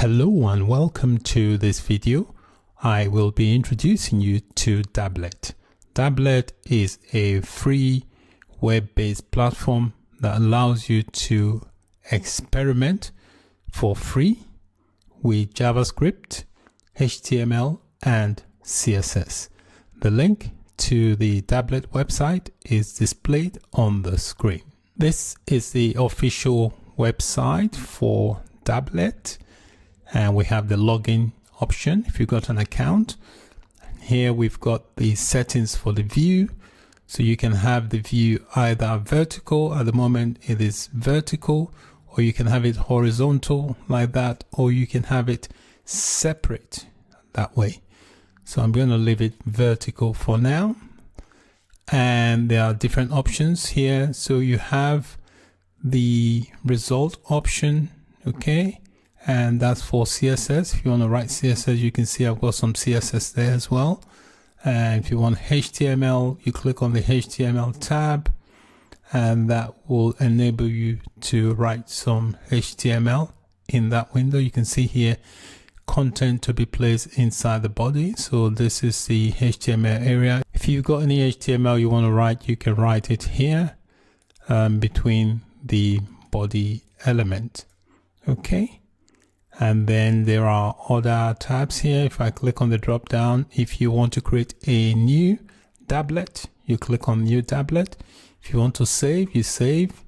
Hello and welcome to this video. I will be introducing you to Dabblet. Dabblet is a free web-based platform that allows you to experiment for free with JavaScript, HTML and CSS. The link to the Dabblet website is displayed on the screen. This is the official website for Dabblet, and we have the login option if you've got an account. Here we've got the settings for the view, so you can have the view either vertical. At the moment it is vertical, or you can have it horizontal like that, or you can have it separate that way. So I'm going to leave it vertical for now, and there are different options here. So you have the result option, okay, and that's for CSS. If you want to write CSS, you can see I've got some CSS there as well. And if you want HTML, you click on the HTML tab, and that will enable you to write some HTML in that window. You can see here content to be placed inside the body. So this is the HTML area. If you've got any HTML you want to write, you can write it here between the body element. Okay. And then there are other tabs here. If I click on the drop down, if you want to create a new Dabblet, you click on new Dabblet. If you want to save, you save,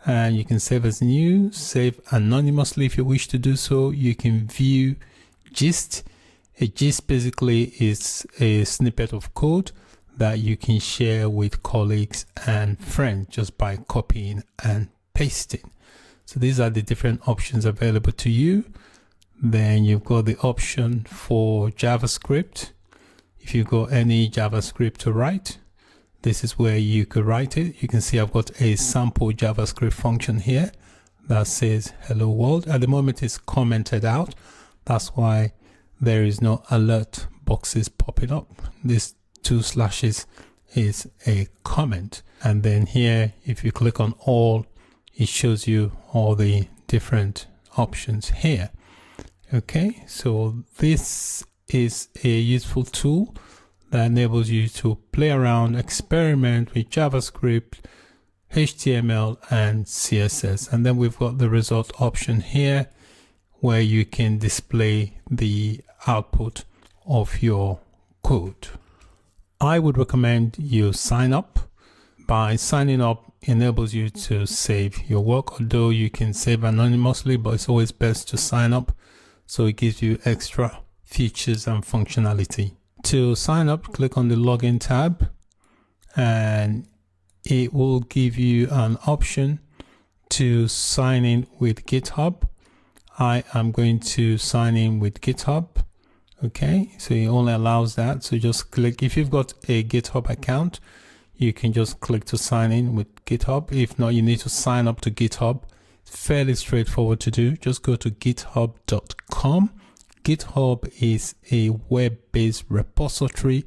and you can save as new, save anonymously if you wish to do so. You can view gist. A gist basically is a snippet of code that you can share with colleagues and friends just by copying and pasting. So these are the different options available to you. Then you've got the option for JavaScript. If you've got any JavaScript to write, this is where you could write it. You can see I've got a sample JavaScript function here that says hello world. At the moment it's commented out. That's why there is no alert boxes popping up. This 2 slashes is a comment. And then here, if you click on all, it shows you all the different options here. Okay, so this is a useful tool that enables you to play around, experiment with JavaScript, HTML and CSS. And then we've got the result option here where you can display the output of your code. I would recommend you sign up. By signing up enables you to save your work, although you can save anonymously, but it's always best to sign up, so it gives you extra features and functionality. To sign up, click on the login tab, and it will give you an option to sign in with GitHub. I am going to sign in with GitHub. Okay, so it only allows that, so just click. If you've got a GitHub account, you can just click to sign in with GitHub. If not, you need to sign up to GitHub. It's fairly straightforward to do. Just go to github.com. GitHub is a web-based repository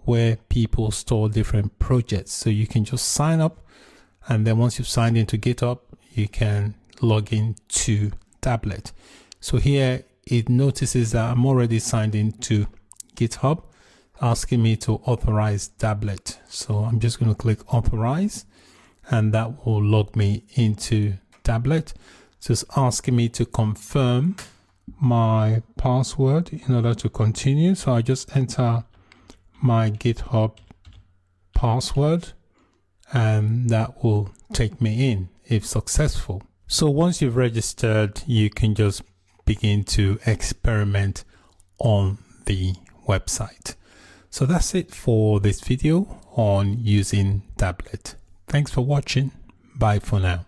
where people store different projects. So you can just sign up, and then once you've signed into GitHub, you can log in to Dabblet. So here it notices that I'm already signed into GitHub, asking me to authorize Dabblet. So I'm just going to click authorize, and that will log me into Dabblet. So it's asking me to confirm my password in order to continue. So I just enter my GitHub password, and that will take me in if successful. So once you've registered, you can just begin to experiment on the website. So that's it for this video on using Dabblet. Thanks for watching. Bye for now.